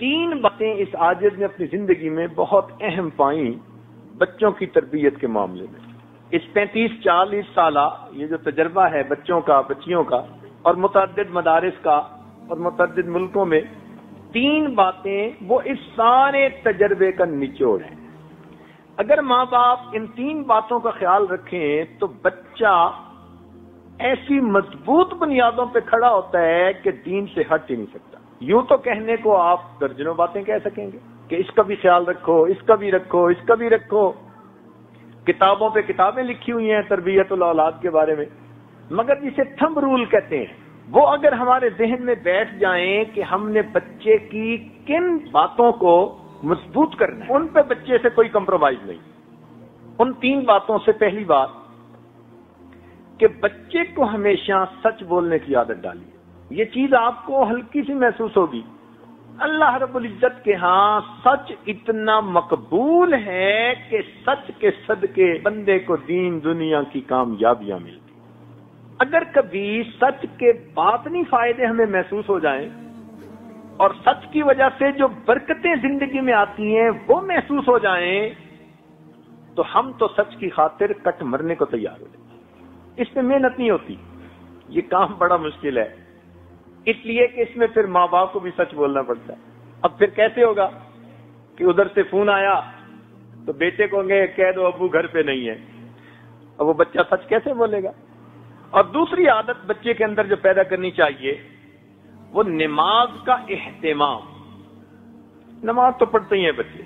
3 باتیں اس عاجز نے اپنی زندگی میں بہت اہم پائیں بچوں کی تربیت کے معاملے میں۔ اس 35-40 سالہ یہ جو تجربہ ہے بچوں کا، بچیوں کا، اور متعدد مدارس کا اور متعدد ملکوں میں، 3 باتیں وہ اس سارے تجربے کا نچوڑ ہیں۔ اگر ماں باپ ان 3 باتوں کا خیال رکھیں تو بچہ ایسی مضبوط بنیادوں پہ کھڑا ہوتا ہے کہ دین سے ہٹ ہی نہیں سکتا۔ یوں تو کہنے کو آپ درجنوں باتیں کہہ سکیں گے کہ اس کا بھی خیال رکھو، اس کا بھی رکھو، اس کا بھی رکھو، کتابوں پہ کتابیں لکھی ہوئی ہیں تربیت الاولاد کے بارے میں، مگر جسے تھمب رول کہتے ہیں وہ اگر ہمارے ذہن میں بیٹھ جائیں کہ ہم نے بچے کی کن باتوں کو مضبوط کرنا ہے، ان پہ بچے سے کوئی کمپرومائز نہیں۔ ان 3 باتوں سے پہلی بات کہ بچے کو ہمیشہ سچ بولنے کی عادت ڈالیے۔ یہ چیز آپ کو ہلکی سی محسوس ہوگی، اللہ رب العزت کے ہاں سچ اتنا مقبول ہے کہ سچ کے صدقے بندے کو دین دنیا کی کامیابیاں ملتی۔ اگر کبھی سچ کے باطنی فائدے ہمیں محسوس ہو جائیں اور سچ کی وجہ سے جو برکتیں زندگی میں آتی ہیں وہ محسوس ہو جائیں تو ہم تو سچ کی خاطر کٹ مرنے کو تیار ہو جائیں۔ اس میں محنت نہیں ہوتی، یہ کام بڑا مشکل ہے، اس لیے کہ اس میں پھر ماں باپ کو بھی سچ بولنا پڑتا ہے۔ اب پھر کیسے ہوگا کہ ادھر سے فون آیا تو بیٹے کو کہہ دو ابو گھر پہ نہیں ہے، اب وہ بچہ سچ کیسے بولے گا؟ اور دوسری عادت بچے کے اندر جو پیدا کرنی چاہیے وہ نماز کا اہتمام۔ نماز تو پڑھتے ہی ہیں بچے،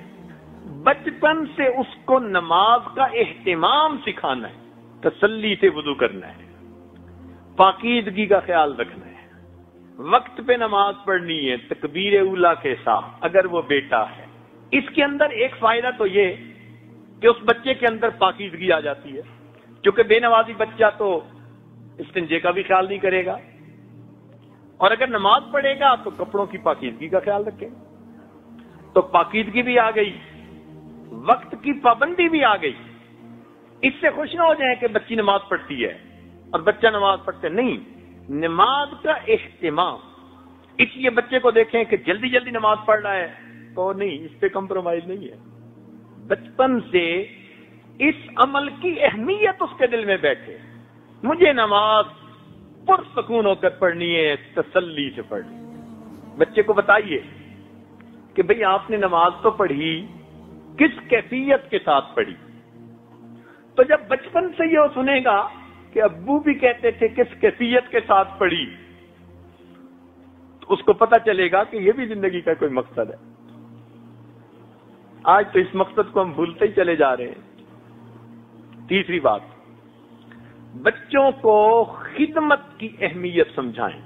بچپن سے اس کو نماز کا اہتمام سکھانا ہے، تسلی سے وضو کرنا ہے، پاکیزگی کا خیال رکھنا ہے، وقت پہ نماز پڑھنی ہے تکبیر اولا کے ساتھ اگر وہ بیٹا ہے۔ اس کے اندر ایک فائدہ تو یہ کہ اس بچے کے اندر پاکیزگی آ جاتی ہے، کیونکہ بے نمازی بچہ تو استنجے کا بھی خیال نہیں کرے گا، اور اگر نماز پڑھے گا تو کپڑوں کی پاکیزگی کا خیال رکھے گا، تو پاکیزگی بھی آ گئی، وقت کی پابندی بھی آ گئی۔ اس سے خوش نہ ہو جائیں کہ بچی نماز پڑھتی ہے اور بچہ نماز پڑھتے نہیں، نماز کا اہتمام۔ اس لیے بچے کو دیکھیں کہ جلدی جلدی نماز پڑھ رہا ہے تو نہیں، اس پہ کمپرومائز نہیں ہے۔ بچپن سے اس عمل کی اہمیت اس کے دل میں بیٹھے، مجھے نماز پرسکون ہو کر پڑھنی ہے، تسلی سے پڑھنی ہے۔ بچے کو بتائیے کہ بھئی آپ نے نماز تو پڑھی، کس کیفیت کے ساتھ پڑھی؟ تو جب بچپن سے یہ سنے گا کہ ابو بھی کہتے تھے کس کیفیت کے ساتھ پڑھی، تو اس کو پتہ چلے گا کہ یہ بھی زندگی کا کوئی مقصد ہے۔ آج تو اس مقصد کو ہم بھولتے ہی چلے جا رہے ہیں۔ تیسری بات، بچوں کو خدمت کی اہمیت سمجھائیں۔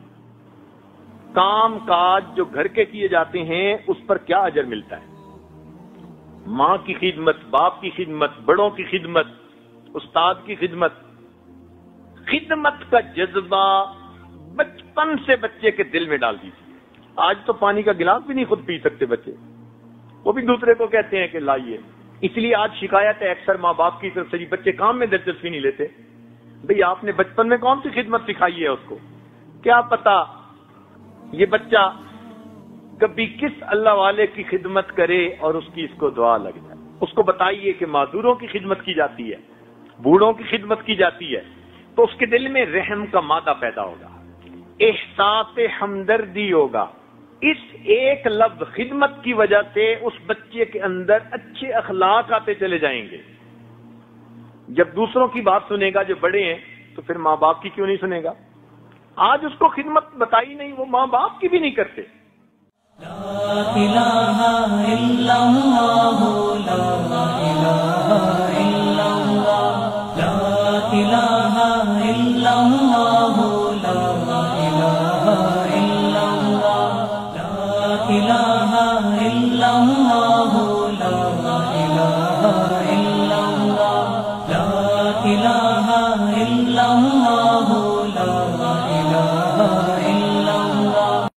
کام کاج جو گھر کے کیے جاتے ہیں اس پر کیا اجر ملتا ہے، ماں کی خدمت، باپ کی خدمت، بڑوں کی خدمت، استاد کی خدمت۔ خدمت کا جذبہ بچپن سے بچے کے دل میں ڈال دیجیے۔ آج تو پانی کا گلاس بھی نہیں خود پی سکتے بچے، وہ بھی دوسرے کو کہتے ہیں کہ لائیے۔ اس لیے آج شکایت ہے اکثر ماں باپ کی طرف سے، بچے کام میں دلچسپی نہیں لیتے۔ بھئی آپ نے بچپن میں کون سی خدمت سکھائی ہے اس کو؟ کیا پتا یہ بچہ کبھی کس اللہ والے کی خدمت کرے اور اس کی اس کو دعا لگ جائے۔ اس کو بتائیے کہ معذوروں کی خدمت کی جاتی ہے، بوڑھوں کی خدمت کی جاتی ہے، تو اس کے دل میں رحم کا مادہ پیدا ہوگا، احساس ہمدردی ہوگا۔ اس ایک لفظ خدمت کی وجہ سے اس بچے کے اندر اچھے اخلاق آتے چلے جائیں گے۔ جب دوسروں کی بات سنے گا جو بڑے ہیں تو پھر ماں باپ کی کیوں نہیں سنے گا؟ آج اس کو خدمت بتائی نہیں، وہ ماں باپ کی بھی نہیں کرتے۔ لا الہ الا اللہ، لا الہ